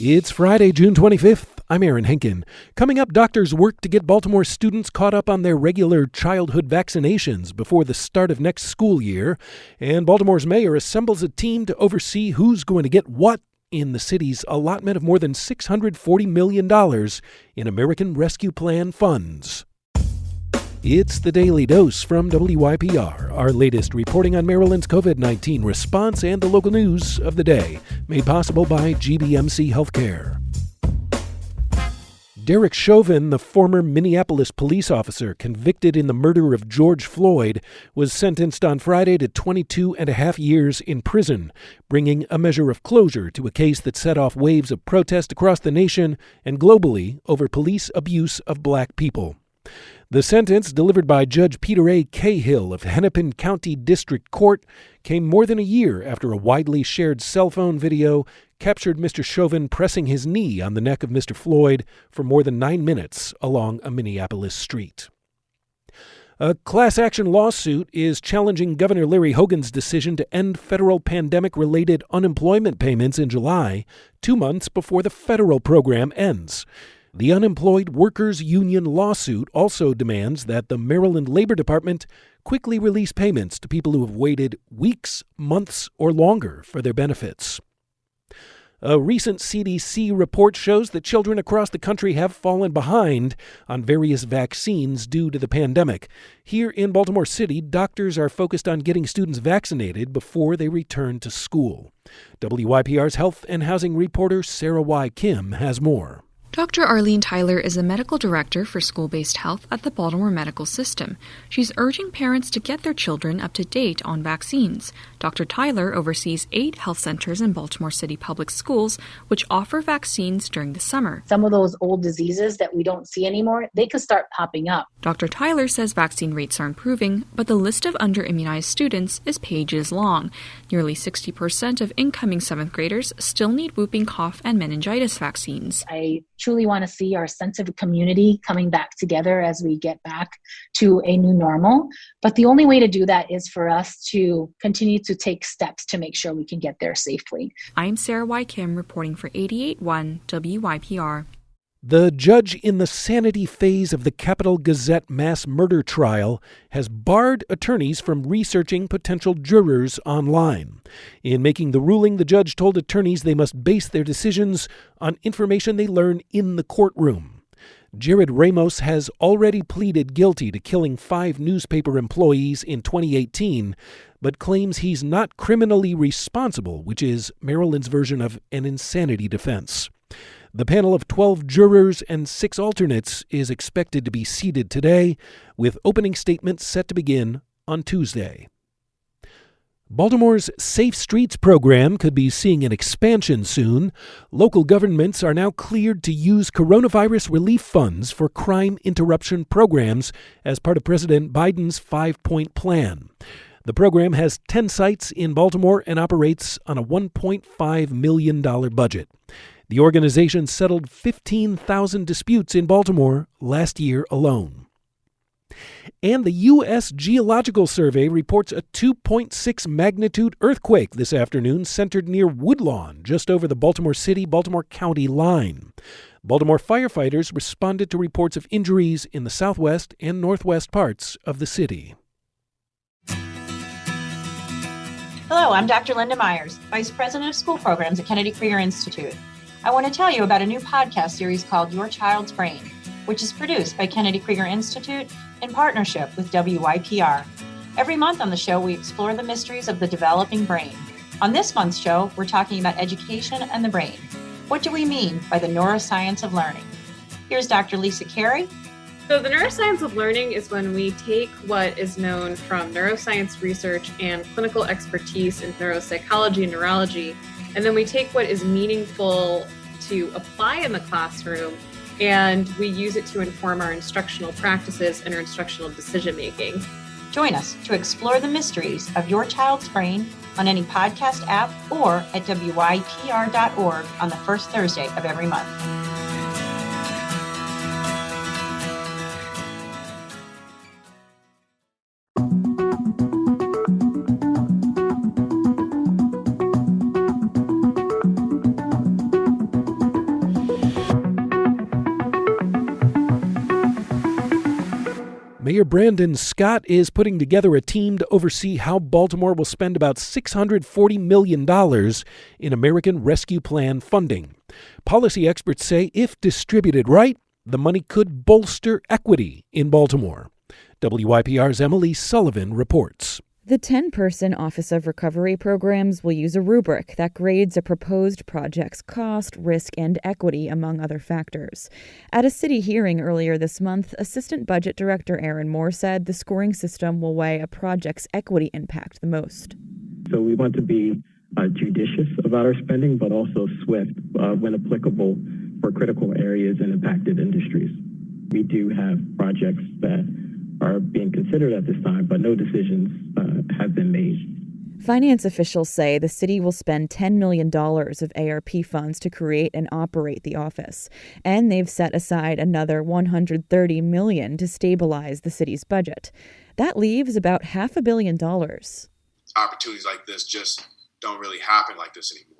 It's Friday, June 25th. I'm Aaron Henkin. Coming up, doctors work to get Baltimore students caught up on their regular childhood vaccinations before the start of next school year. And Baltimore's mayor assembles a team to oversee who's going to get what in the city's allotment of more than $640 million in American Rescue Plan funds. It's the Daily Dose from WYPR, our latest reporting on Maryland's COVID-19 response and the local news of the day, made possible by GBMC Healthcare. Derek Chauvin, the former Minneapolis police officer convicted in the murder of George Floyd, was sentenced on Friday to 22 and a half years in prison, bringing a measure of closure to a case that set off waves of protest across the nation and globally over police abuse of black people. The sentence, delivered by Judge Peter A. Cahill of Hennepin County District Court, came more than a year after a widely shared cell phone video captured Mr. Chauvin pressing his knee on the neck of Mr. Floyd for more than 9 minutes along a Minneapolis street. A class action lawsuit is challenging Governor Larry Hogan's decision to end federal pandemic-related unemployment payments in July, 2 months before the federal program ends. The Unemployed Workers Union lawsuit also demands that the Maryland Labor Department quickly release payments to people who have waited weeks, months, or longer for their benefits. A recent CDC report shows that children across the country have fallen behind on various vaccines due to the pandemic. Here in Baltimore City, doctors are focused on getting students vaccinated before they return to school. WYPR's health and housing reporter Sarah Y. Kim has more. Dr. Arlene Tyler is a medical director for school-based health at the Baltimore Medical System. She's urging parents to get their children up to date on vaccines. Dr. Tyler oversees 8 health centers in Baltimore City Public Schools, which offer vaccines during the summer. Some of those old diseases that we don't see anymore, they could start popping up. Dr. Tyler says vaccine rates are improving, but the list of under-immunized students is pages long. Nearly 60% of incoming 7th graders still need whooping cough and meningitis vaccines. I truly want to see our sense of community coming back together as we get back to a new normal. But the only way to do that is for us to continue to take steps to make sure we can get there safely. I'm Sarah Y. Kim reporting for 88.1 WYPR. The judge in the sanity phase of the Capital Gazette mass murder trial has barred attorneys from researching potential jurors online. In making the ruling, the judge told attorneys they must base their decisions on information they learn in the courtroom. Jared Ramos has already pleaded guilty to killing 5 newspaper employees in 2018, but claims he's not criminally responsible, which is Maryland's version of an insanity defense. The panel of 12 jurors and 6 alternates is expected to be seated today, with opening statements set to begin on Tuesday. Baltimore's Safe Streets program could be seeing an expansion soon. Local governments are now cleared to use coronavirus relief funds for crime interruption programs as part of President Biden's 5-point plan. The program has 10 sites in Baltimore and operates on a $1.5 million budget. The organization settled 15,000 disputes in Baltimore last year alone. And the U.S. Geological Survey reports a 2.6 magnitude earthquake this afternoon centered near Woodlawn, just over the Baltimore City-Baltimore County line. Baltimore firefighters responded to reports of injuries in the southwest and northwest parts of the city. Hello, I'm Dr. Linda Myers, Vice President of School Programs at Kennedy Krieger Institute. I want to tell you about a new podcast series called Your Child's Brain, which is produced by Kennedy Krieger Institute in partnership with WYPR. Every month on the show, we explore the mysteries of the developing brain. On this month's show, we're talking about education and the brain. What do we mean by the neuroscience of learning? Here's Dr. Lisa Carey. So the neuroscience of learning is when we take what is known from neuroscience research and clinical expertise in neuropsychology and neurology, and then we take what is meaningful to apply in the classroom, and we use it to inform our instructional practices and our instructional decision-making. Join us to explore the mysteries of your child's brain on any podcast app or at wypr.org on the first Thursday of every month. Mayor Brandon Scott is putting together a team to oversee how Baltimore will spend about $640 million in American Rescue Plan funding. Policy experts say if distributed right, the money could bolster equity in Baltimore. WYPR's Emily Sullivan reports. The 10-person Office of Recovery programs will use a rubric that grades a proposed project's cost, risk, and equity, among other factors. At a city hearing earlier this month, Assistant Budget Director Aaron Moore said the scoring system will weigh a project's equity impact the most. So we want to be judicious about our spending, but also swift when applicable for critical areas and impacted industries. We do have projects that are being considered at this time, but no decisions have been made. Finance officials say the city will spend $10 million of ARP funds to create and operate the office, and they've set aside another $130 million to stabilize the city's budget. That leaves about $500 million. Opportunities like this just don't really happen like this anymore.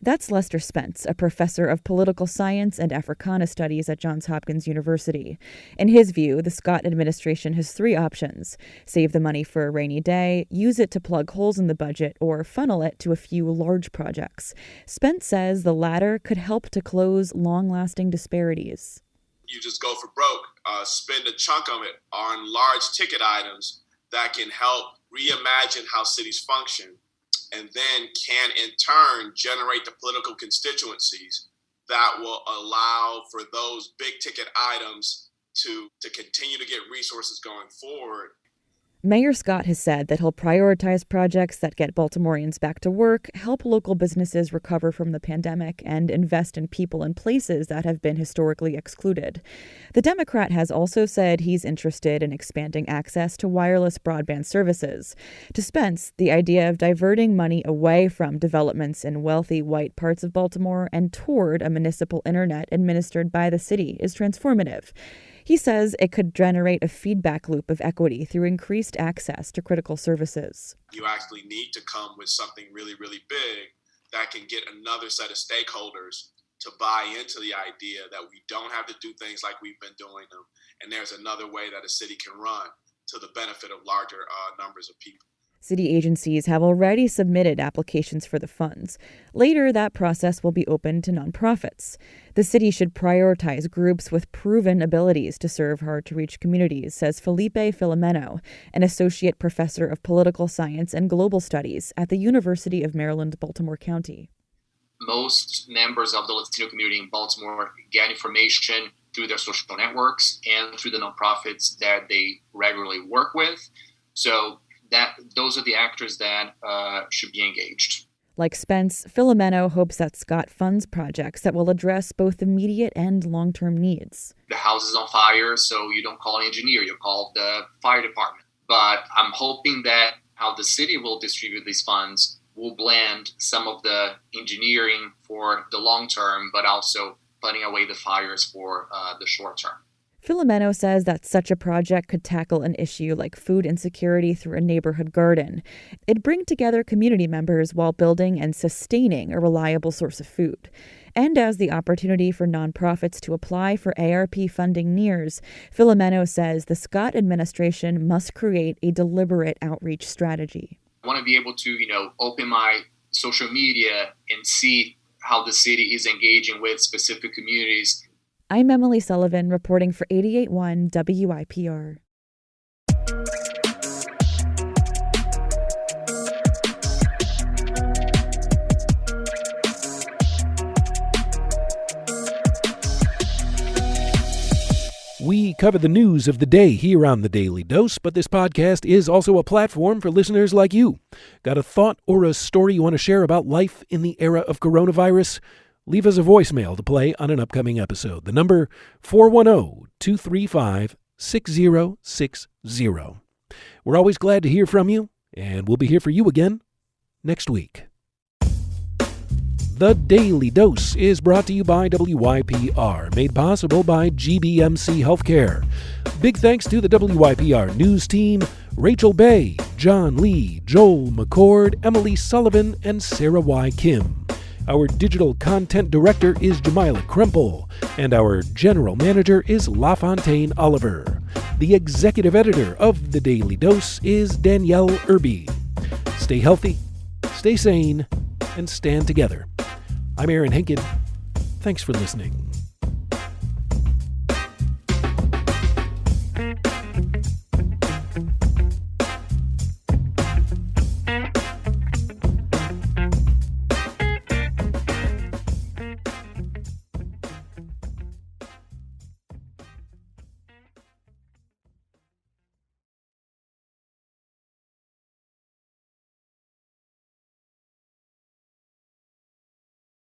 That's Lester Spence, a professor of political science and Africana studies at Johns Hopkins University. In his view, the Scott administration has three options: save the money for a rainy day, use it to plug holes in the budget, or funnel it to a few large projects. Spence says the latter could help to close long-lasting disparities. You just go for broke, spend a chunk of it on large ticket items that can help reimagine how cities function, and then can in turn generate the political constituencies that will allow for those big ticket items to continue to get resources going forward. Mayor Scott has said that he'll prioritize projects that get Baltimoreans back to work, help local businesses recover from the pandemic, and invest in people and places that have been historically excluded. The Democrat has also said he's interested in expanding access to wireless broadband services. To Spence, the idea of diverting money away from developments in wealthy white parts of Baltimore and toward a municipal internet administered by the city is transformative. He says it could generate a feedback loop of equity through increased access to critical services. You actually need to come with something really, really big that can get another set of stakeholders to buy into the idea that we don't have to do things like we've been doing them, and there's another way that a city can run to the benefit of larger numbers of people. City agencies have already submitted applications for the funds. Later, that process will be open to nonprofits. The city should prioritize groups with proven abilities to serve hard-to-reach communities, says Felipe Filomeno, an associate professor of political science and global studies at the University of Maryland, Baltimore County. Most members of the Latino community in Baltimore get information through their social networks and through the nonprofits that they regularly work with. So those are the actors that should be engaged. Like Spence, Filomeno hopes that Scott funds projects that will address both immediate and long-term needs. The house is on fire, so you don't call an engineer, you call the fire department. But I'm hoping that how the city will distribute these funds will blend some of the engineering for the long term, but also putting away the fires for the short term. Filomeno says that such a project could tackle an issue like food insecurity through a neighborhood garden. It'd bring together community members while building and sustaining a reliable source of food. And as the opportunity for nonprofits to apply for ARP funding nears, Filomeno says the Scott administration must create a deliberate outreach strategy. I want to be able to, open my social media and see how the city is engaging with specific communities. I'm Emily Sullivan, reporting for 88.1 WYPR. We cover the news of the day here on The Daily Dose, but this podcast is also a platform for listeners like you. Got a thought or a story you want to share about life in the era of coronavirus? Leave us a voicemail to play on an upcoming episode. The number 410-235-6060. We're always glad to hear from you, and we'll be here for you again next week. The Daily Dose is brought to you by WYPR, made possible by GBMC Healthcare. Big thanks to the WYPR news team, Rachel Bay, John Lee, Joel McCord, Emily Sullivan, and Sarah Y. Kim. Our digital content director is Jamila Krempel, and our general manager is LaFontaine Oliver. The executive editor of The Daily Dose is Danielle Irby. Stay healthy, stay sane, and stand together. I'm Aaron Henkin. Thanks for listening.